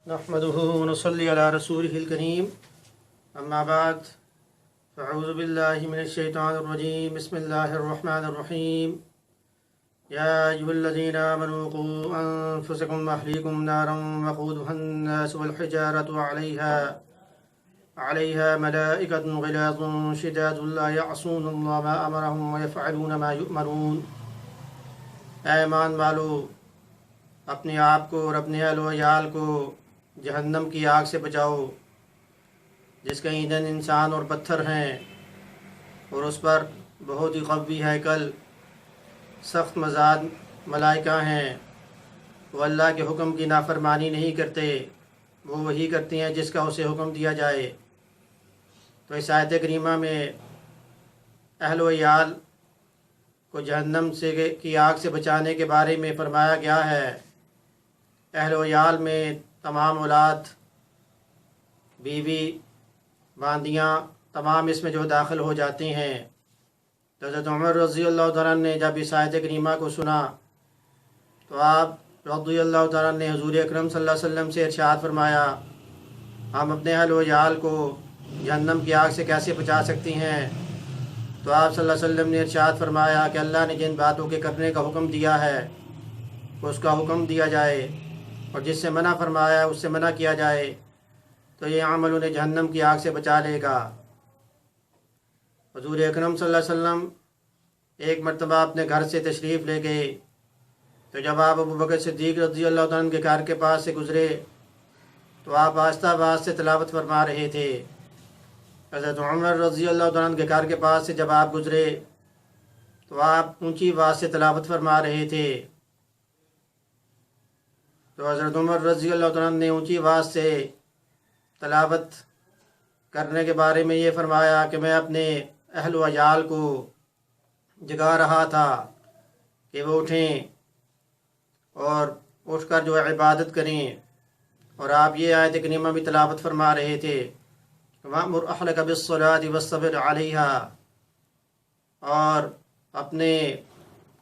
نحمده ونصلي على رسوله الكريم اما بعد فاعوذ بالله من الشيطان الرجيم بسم الله الرحمن الرحيم يا أيها الذين آمنوا قوا أنفسكم وأهليكم نارا وقودها الناس والحجارة عليها ملائكة غلاظ شداد لا يعصون الله ما أمرهم ويفعلون ما يؤمرون۔ اے ایمان والو، اپنے آپ کو اور اپنے اہل و عیال کو جہنم کی آگ سے بچاؤ جس کا ایندھن انسان اور پتھر ہیں، اور اس پر بہت ہی قوی ہیکل سخت مزاج ملائکہ ہیں۔ وہ اللہ کے حکم کی نافرمانی نہیں کرتے، وہ وہی کرتے ہیں جس کا اسے حکم دیا جائے۔ تو اس آیت کریمہ میں اہل و عیال کو جہنم کی آگ سے بچانے کے بارے میں فرمایا گیا ہے۔ اہل و عیال میں تمام اولاد، بیوی، باندیاں، تمام اس میں جو داخل ہو جاتے ہیں۔ تو حضرت عمر رضی اللہ تعالیٰ نے جب اس آیت کریمہ کو سنا تو آپ رضی اللہ تعالیٰ نے حضور اکرم صلی اللہ علیہ وسلم سے ارشاد فرمایا، ہم اپنے اہل و عیال کو جہنم کی آگ سے کیسے بچا سکتے ہیں؟ تو آپ صلی اللہ علیہ وسلم نے ارشاد فرمایا کہ اللہ نے جن باتوں کے کرنے کا حکم دیا ہے اس کا حکم دیا جائے، اور جس سے منع فرمایا ہے اس سے منع کیا جائے، تو یہ عمل انہیں جہنم کی آگ سے بچا لے گا۔ حضور اکرم صلی اللہ علیہ وسلم ایک مرتبہ اپنے گھر سے تشریف لے گئے، تو جب آپ ابو بکر صدیق رضی اللہ تعالیٰ عنہ کے گھر کے پاس سے گزرے تو آپ آہستہ آواز سے تلاوت فرما رہے تھے۔ حضرت عمر رضی اللہ تعالیٰ عنہ کے گھر کے پاس سے جب آپ گزرے تو آپ اونچی آواز سے تلاوت فرما رہے تھے۔ تو حضرت عمر رضی اللہ تعالیٰ عنہ نے اونچی آواز سے تلاوت کرنے کے بارے میں یہ فرمایا کہ میں اپنے اہل و عیال کو جگا رہا تھا کہ وہ اٹھیں اور اٹھ کر جو عبادت کریں، اور آپ یہ آیت کریمہ بھی تلاوت فرما رہے تھے، وَأْمُرْ أَهْلَكَ بِالصَّلَاةِ وَاصْطَبِرْ عَلَيْهَا، اور اپنے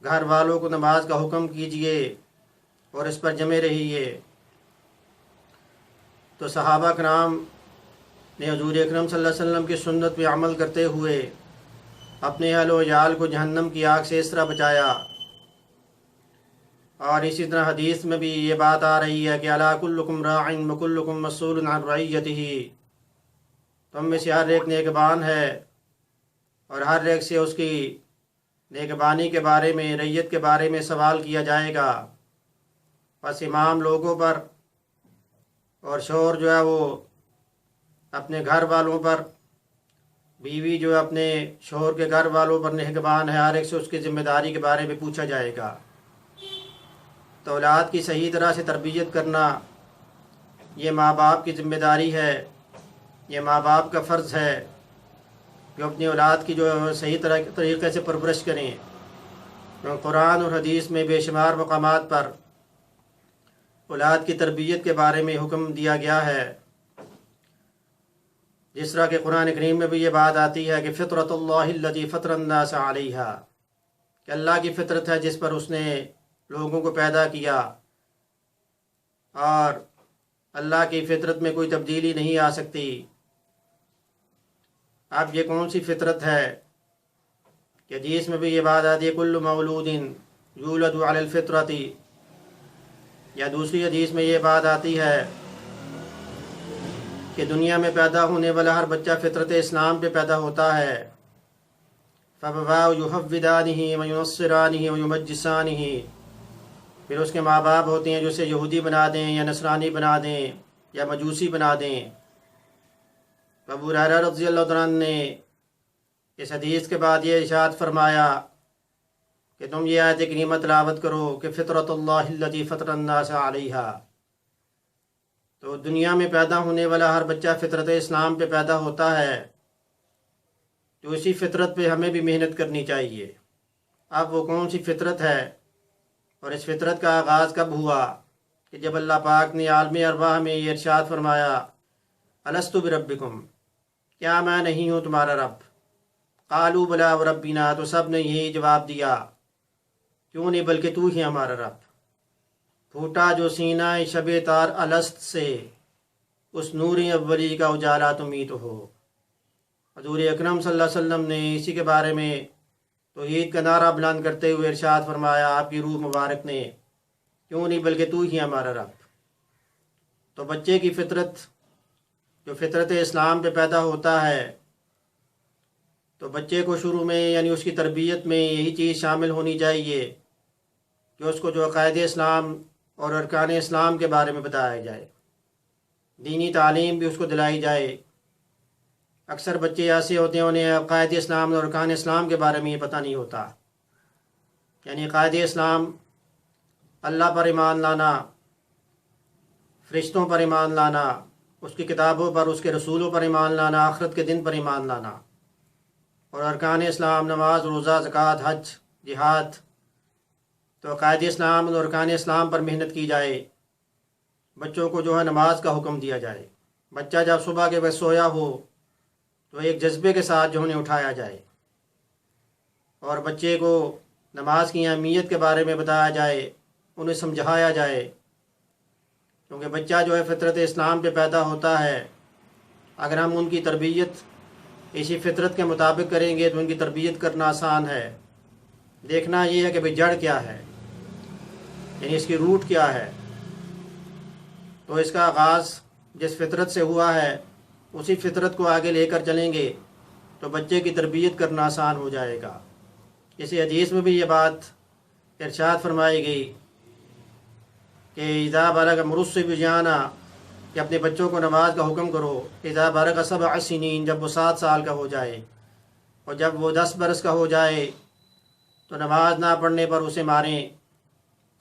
گھر والوں کو نماز کا حکم کیجئے اور اس پر جمے رہیے۔ تو صحابہ کرام نے حضور اکرم صلی اللہ علیہ وسلم کی سنت پہ عمل کرتے ہوئے اپنے اہل و عیال کو جہنم کی آگ سے اس طرح بچایا۔ اور اسی طرح حدیث میں بھی یہ بات آ رہی ہے کہ الا کلکم راع وکلکم مسئول عن رعیتہ، تم میں سے ہر ایک نیکبان ہے اور ہر ایک سے اس کی نیکبانی کے بارے میں، رعیت کے بارے میں سوال کیا جائے گا۔ بس امام لوگوں پر اور شوہر جو ہے وہ اپنے گھر والوں پر، بیوی جو اپنے شوہر کے گھر والوں پر نگہبان ہے، ہر ایک سے اس کی ذمہ داری کے بارے میں پوچھا جائے گا۔ تو اولاد کی صحیح طرح سے تربیت کرنا یہ ماں باپ کی ذمہ داری ہے، یہ ماں باپ کا فرض ہے کہ اپنی اولاد کی جو صحیح طریقے سے پرورش کریں۔ قرآن اور حدیث میں بے شمار مقامات پر اولاد کی تربیت کے بارے میں حکم دیا گیا ہے، جس طرح کہ قرآن کریم میں بھی یہ بات آتی ہے کہ فطرت اللہ التی فطر الناس علیہا، کہ اللہ کی فطرت ہے جس پر اس نے لوگوں کو پیدا کیا، اور اللہ کی فطرت میں کوئی تبدیلی نہیں آ سکتی۔ اب یہ کون سی فطرت ہے کہ حدیث میں بھی یہ بات آتی ہے کل مولود یولد علی الفطرۃ، یا دوسری حدیث میں یہ بات آتی ہے کہ دنیا میں پیدا ہونے والا ہر بچہ فطرت اسلام پہ پیدا ہوتا ہے۔ فَأَبَوَاهُ يُحَوِّدَانِهِ وَيُنَصِّرَانِهِ وَيُمَجِّسَانِهِ، پھر اس کے ماں باپ ہوتے ہیں جو اسے یہودی بنا دیں یا نصرانی بنا دیں یا مجوسی بنا دیں۔ ابو ہریرہ رضی اللہ تعالیٰ عنہ نے اس حدیث کے بعد یہ ارشاد فرمایا کہ تم یہ آیت کریمہ تلاوت کرو کہ فطرت اللہ التی فطر الناس علیہا۔ تو دنیا میں پیدا ہونے والا ہر بچہ فطرت اسلام پہ پیدا ہوتا ہے، تو اسی فطرت پہ ہمیں بھی محنت کرنی چاہیے۔ اب وہ کون سی فطرت ہے اور اس فطرت کا آغاز کب ہوا؟ کہ جب اللہ پاک نے عالم ارواح میں یہ ارشاد فرمایا الست بربکم، کیا میں نہیں ہوں تمہارا رب؟ قالوا بلا وربنا، تو سب نے یہی جواب دیا کیوں نہیں بلکہ تو ہی ہمارا رب۔ پھوٹا جو سینہ شب تار الست سے، اس نور اولی کا اجالا تمہیں تو ہو۔ حضور اکرم صلی اللہ علیہ وسلم نے اسی کے بارے میں توحید کا نعرہ بلند کرتے ہوئے ارشاد فرمایا آپ کی روح مبارک نے، کیوں نہیں بلکہ تو ہی ہمارا رب۔ تو بچے کی فطرت جو فطرت اسلام پہ پیدا ہوتا ہے، تو بچے کو شروع میں یعنی اس کی تربیت میں یہی چیز شامل ہونی چاہیے کہ اس کو جو عقائد اسلام اور ارکان اسلام کے بارے میں بتایا جائے، دینی تعلیم بھی اس کو دلائی جائے۔ اکثر بچے ایسے ہوتے ہیں انہیں عقائد اسلام اور ارکان اسلام کے بارے میں یہ پتہ نہیں ہوتا، یعنی عقائد اسلام اللہ پر ایمان لانا، فرشتوں پر ایمان لانا، اس کی کتابوں پر، اس کے رسولوں پر ایمان لانا، آخرت کے دن پر ایمان لانا، اور ارکان اسلام نماز، روزہ، زکوٰۃ، حج، جہاد۔ تو عقائد اسلام اور ارکان اسلام پر محنت کی جائے، بچوں کو جو ہے نماز کا حکم دیا جائے۔ بچہ جب صبح کے وقت سویا ہو تو ایک جذبے کے ساتھ جو انہیں اٹھایا جائے اور بچے کو نماز کی اہمیت کے بارے میں بتایا جائے، انہیں سمجھایا جائے، کیونکہ بچہ جو ہے فطرت اسلام پہ پیدا ہوتا ہے۔ اگر ہم ان کی تربیت اسی فطرت کے مطابق کریں گے تو ان کی تربیت کرنا آسان ہے۔ دیکھنا یہ ہے کہ بھئی جڑ کیا ہے، یعنی اس کی روٹ کیا ہے۔ تو اس کا آغاز جس فطرت سے ہوا ہے اسی فطرت کو آگے لے کر چلیں گے تو بچے کی تربیت کرنا آسان ہو جائے گا۔ اسی حدیث میں بھی یہ بات ارشاد فرمائی گئی کہ اذا بلغ مرس بجانا، کہ اپنے بچوں کو نماز کا حکم کرو، اذا بلغ 7 سنین، جب وہ 7 سال کا ہو جائے، اور جب وہ 10 برس کا ہو جائے تو نماز نہ پڑھنے پر اسے ماریں،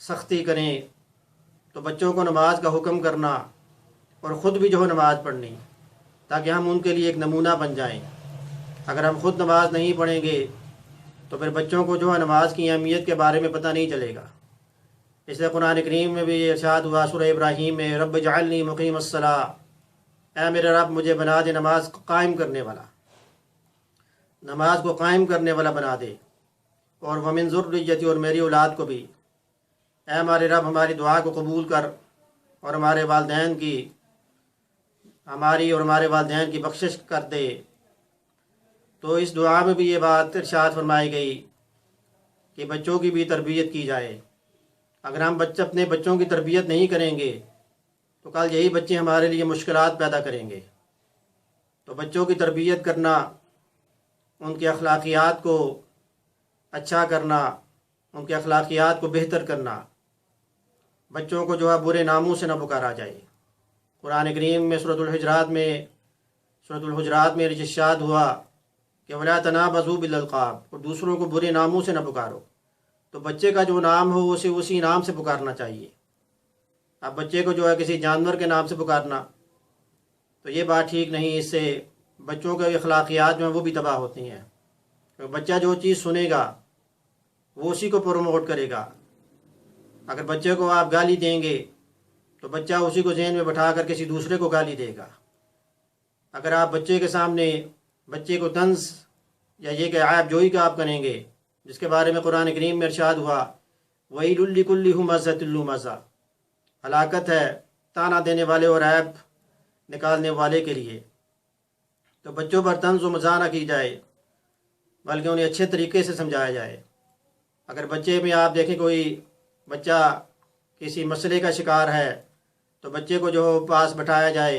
سختی کریں۔ تو بچوں کو نماز کا حکم کرنا اور خود بھی جو ہے نماز پڑھنی، تاکہ ہم ان کے لیے ایک نمونہ بن جائیں۔ اگر ہم خود نماز نہیں پڑھیں گے تو پھر بچوں کو جو ہے نماز کی اہمیت کے بارے میں پتہ نہیں چلے گا۔ اس لیے قرآن کریم میں بھی ارشاد ہوا سورہ ابراہیم میں، رب اجعلنی مقیم الصلاۃ، اے میرے رب مجھے بنا دے نماز قائم کرنے والا، نماز کو قائم کرنے والا بنا دے، اور ومن ذریتی، اور میری اولاد کو بھی۔ اے ہمارے رب ہماری دعا کو قبول کر اور ہمارے والدین کی، ہماری اور ہمارے والدین کی بخشش کر دے۔ تو اس دعا میں بھی یہ بات ارشاد فرمائی گئی کہ بچوں کی بھی تربیت کی جائے۔ اگر ہم اپنے بچوں کی تربیت نہیں کریں گے تو کل یہی بچے ہمارے لیے مشکلات پیدا کریں گے۔ تو بچوں کی تربیت کرنا، ان کے اخلاقیات کو اچھا کرنا، ان کے اخلاقیات کو بہتر کرنا، بچوں کو جو ہے برے ناموں سے نہ پکارا جائے۔ قرآن کریم میں سورۃ الحجرات میں ارشاد ہوا کہ وَلَا تَنَابَزُوا بِالْأَلْقَابِ، اور دوسروں کو برے ناموں سے نہ پکارو۔ تو بچے کا جو نام ہو اسے اسی نام سے پکارنا چاہیے۔ اب بچے کو جو ہے کسی جانور کے نام سے پکارنا تو یہ بات ٹھیک نہیں، اس سے بچوں کے اخلاقیات جو ہیں وہ بھی تباہ ہوتی ہیں۔ بچہ جو چیز سنے گا وہ اسی کو پروموٹ کرے گا۔ اگر بچے کو آپ گالی دیں گے تو بچہ اسی کو ذہن میں بٹھا کر کسی دوسرے کو گالی دے گا۔ اگر آپ بچے کے سامنے بچے کو طنز یا یہ کہ عیب جوئی کا آپ کریں گے، جس کے بارے میں قرآن کریم میں ارشاد ہوا وَيْلٌ لِكُلِّ هُمَزَةٍ لُمَزَةٍ، ہلاکت ہے تانا دینے والے اور عیب نکالنے والے کے لیے۔ تو بچوں پر طنز و مزاح نہ کی جائے بلکہ انہیں اچھے طریقے سے سمجھایا جائے۔ اگر بچے میں آپ دیکھیں کوئی بچہ کسی مسئلے کا شکار ہے تو بچے کو جو پاس بٹھایا جائے،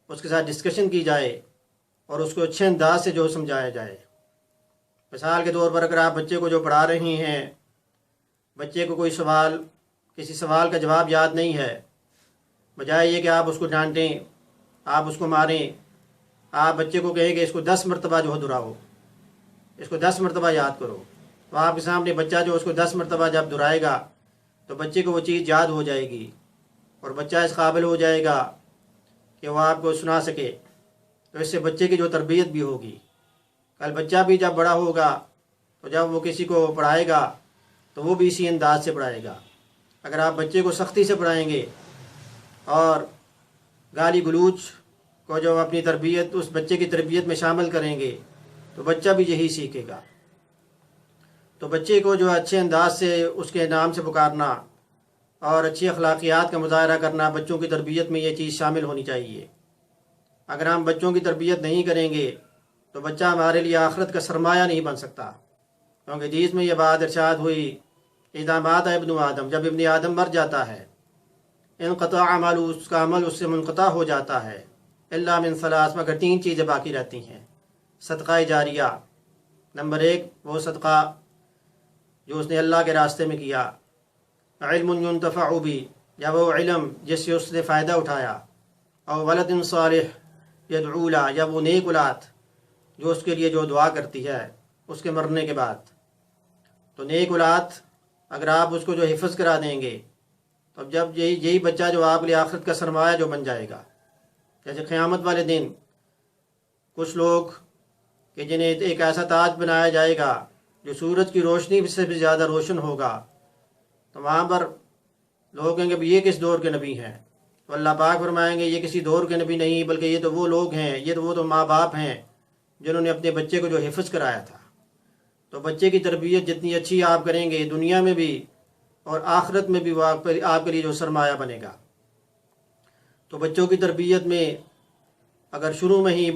اس کے ساتھ ڈسکشن کی جائے اور اس کو اچھے انداز سے جو سمجھایا جائے۔ مثال کے طور پر اگر آپ بچے کو جو پڑھا رہی ہیں، بچے کو کوئی کسی سوال کا جواب یاد نہیں ہے، بجائے یہ کہ آپ اس کو ڈانٹیں، آپ اس کو ماریں، آپ بچے کو کہیں کہ اس کو 10 مرتبہ جو ہے دہراؤ، اس کو 10 مرتبہ یاد کرو، تو آپ کے سامنے بچہ جو اس کو 10 مرتبہ جب دہرائے گا تو بچے کو وہ چیز یاد ہو جائے گی اور بچہ اس قابل ہو جائے گا کہ وہ آپ کو سنا سکے۔ تو اس سے بچے کی جو تربیت بھی ہوگی، کل بچہ بھی جب بڑا ہوگا تو جب وہ کسی کو پڑھائے گا تو وہ بھی اسی انداز سے پڑھائے گا۔ اگر آپ بچے کو سختی سے پڑھائیں گے اور گالی گلوچ کو جو اپنی تربیت، اس بچے کی تربیت میں شامل کریں گے تو بچہ بھی یہی سیکھے گا۔ تو بچے کو جو اچھے انداز سے اس کے نام سے پکارنا، اور اچھی اخلاقیات کا مظاہرہ کرنا، بچوں کی تربیت میں یہ چیز شامل ہونی چاہیے۔ اگر ہم بچوں کی تربیت نہیں کریں گے تو بچہ ہمارے لیے آخرت کا سرمایہ نہیں بن سکتا، کیونکہ حدیث میں یہ بات ارشاد ہوئی، اذا مات ابن آدم، جب ابن آدم مر جاتا ہے، انقطع عمل، اس کا عمل اس سے منقطع ہو جاتا ہے، الا من ثلاث، مگر 3 چیزیں باقی رہتی ہیں۔ صدقہ جاریہ، نمبر 1 وہ صدقہ جو اس نے اللہ کے راستے میں کیا، علم ينتفع بھی، یا وہ علم جس سے اس نے فائدہ اٹھایا، اور ولد صالح یدعو له، یا وہ نیک اولاد جو اس کے لیے جو دعا کرتی ہے اس کے مرنے کے بعد۔ تو نیک اولاد اگر آپ اس کو جو حفظ کرا دیں گے تو جب یہی بچہ جو آپ کے لیے آخرت کا سرمایہ جو بن جائے گا۔ جیسے قیامت والے دن کچھ لوگ کہ جنہیں ایک ایسا تاج بنایا جائے گا جو سورج کی روشنی سے بھی زیادہ روشن ہوگا، تو وہاں پر لوگ کہیں گے یہ کس دور کے نبی ہیں؟ تو اللہ پاک فرمائیں گے یہ کسی دور کے نبی نہیں، بلکہ یہ تو وہ لوگ ہیں، یہ تو وہ تو ماں باپ ہیں جنہوں نے اپنے بچے کو جو حفظ کرایا تھا۔ تو بچے کی تربیت جتنی اچھی آپ کریں گے، دنیا میں بھی اور آخرت میں بھی وہ آپ کے لیے جو سرمایہ بنے گا۔ تو بچوں کی تربیت میں اگر شروع میں ہی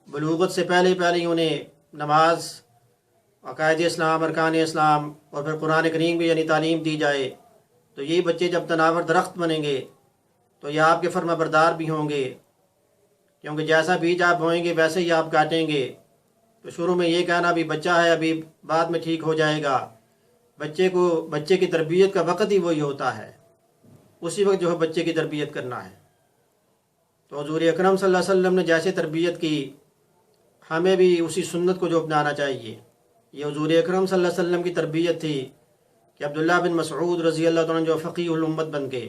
بلوغت سے پہلے ہی انہیں نماز، عقائد اسلام، ارکان اسلام اور پھر قرآن کریم کی یعنی تعلیم دی جائے، تو یہ بچے جب تناور درخت بنیں گے تو یہ آپ کے فرما بردار بھی ہوں گے، کیونکہ جیسا بیج آپ بوئیں گے ویسے ہی آپ کاٹیں گے۔ تو شروع میں یہ کہنا ابھی بچہ ہے، ابھی بعد میں ٹھیک ہو جائے گا، بچے کی تربیت کا وقت ہی وہی ہوتا ہے، اسی وقت جو ہے بچے کی تربیت کرنا ہے۔ تو حضور اکرم صلی اللہ علیہ وسلم نے جیسے تربیت کی، ہمیں بھی اسی سنت کو جو اپنانا چاہیے۔ یہ حضور اکرم صلی اللہ علیہ وسلم کی تربیت تھی کہ عبداللہ بن مسعود رضی اللہ تعالیٰ عنہ جو فقیہ الامت بن گئے،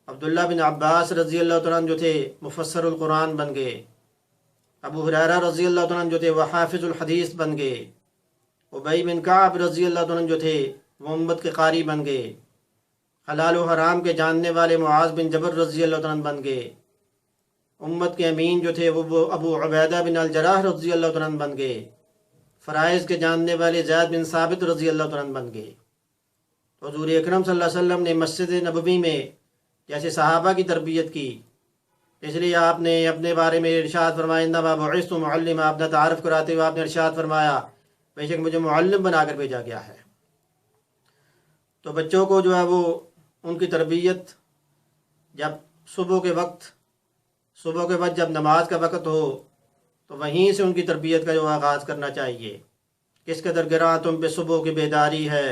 عبداللہ بن عباس رضی اللہ تعالیٰ عنہ جو تھے مفسر القرآن بن گئے، ابو ہریرہ رضی اللہ تعالیٰ عنہ جو تھے وہ حافظ الحدیث بن گئے، ابی بن کعب رضی اللہ تعالیٰ عنہ جو تھے وہ امت کے قاری بن گئے، حلال و حرام کے جاننے والے معاذ بن جبل رضی اللہ تعالیٰ عنہ بن گئے، امت کے امین جو تھے وہ ابو عبیدہ بن الجراح رضی اللہ تعالیٰ عنہ بن گئے، فرائض کے جاننے والے زید بن ثابت رضی اللہ تعالیٰ عنہ بن گئے۔ تو حضور اکرم صلی اللہ علیہ وسلم نے مسجد نبوی میں جیسے صحابہ کی تربیت کی، اس لیے آپ نے اپنے بارے میں ارشاد فرمایا انما بعثت معلما، اپنا تعارف کراتے ہوئے آپ نے ارشاد فرمایا بے شک مجھے معلم بنا کر بھیجا گیا ہے۔ تو بچوں کو جو ہے وہ ان کی تربیت جب صبح کے وقت جب نماز کا وقت ہو تو وہیں سے ان کی تربیت کا جو آغاز کرنا چاہیے۔ کس قدر گراں تم پہ صبح کی بیداری ہے،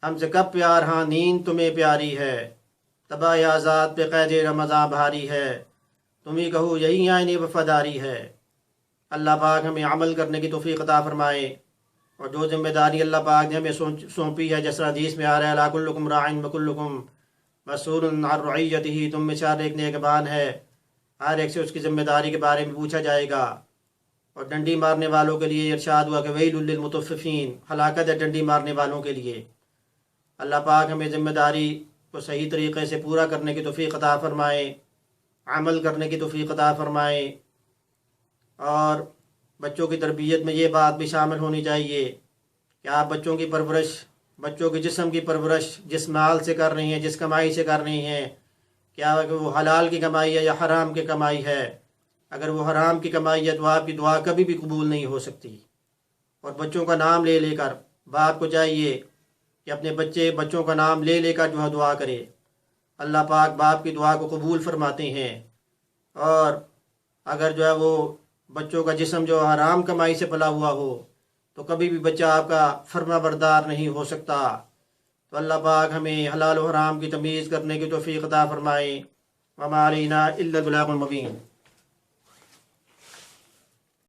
ہم سے کب پیار ہاں نیند تمہیں پیاری ہے، تباہ آزاد پہ قید رمضان بھاری ہے، تم ہی کہو یہی آئینی وفاداری ہے۔ اللہ پاک ہمیں عمل کرنے کی توفیق عطا فرمائے، اور جو ذمہ داری اللہ پاک نے ہمیں سونپی ہے، جس حدیث میں آ رہا ہے لا کلکم راعٍ وکلکم مسئول عن رعیتہ، تم میں سے ہر ایک نگہبان ہے، ہر ایک سے اس کی ذمہ داری کے بارے میں پوچھا جائے گا۔ اور ڈنڈی مارنے والوں کے لیے ارشاد ہوا کہ ویل للمطففین، ہلاکت ہے ڈنڈی مارنے والوں کے لیے۔ اللہ پاک ہمیں ذمہ داری کو صحیح طریقے سے پورا کرنے کی توفیق عطا فرمائے، عمل کرنے کی توفیق عطا فرمائے۔ اور بچوں کی تربیت میں یہ بات بھی شامل ہونی چاہیے کہ آپ بچوں کی پرورش، بچوں کے جسم کی پرورش جس مال سے کر رہی ہیں، جس کمائی سے کر رہی ہیں، کیا وہ حلال کی کمائی ہے یا حرام کی کمائی ہے؟ اگر وہ حرام کی کمائی ہے تو آپ کی دعا کبھی بھی قبول نہیں ہو سکتی۔ اور بچوں کا نام لے لے کر باپ کو چاہیے کہ اپنے بچوں کا نام لے لے کر جو ہے دعا کرے۔ اللہ پاک باپ کی دعا کو قبول فرماتے ہیں۔ اور اگر جو ہے وہ بچوں کا جسم جو حرام کمائی سے پلا ہوا ہو تو کبھی بھی بچہ آپ کا فرما بردار نہیں ہو سکتا۔ تو اللہ پاک ہمیں حلال و حرام کی تمیز کرنے کی توفیق عطا فرمائے۔ وما علینا الا البلاغ المبین۔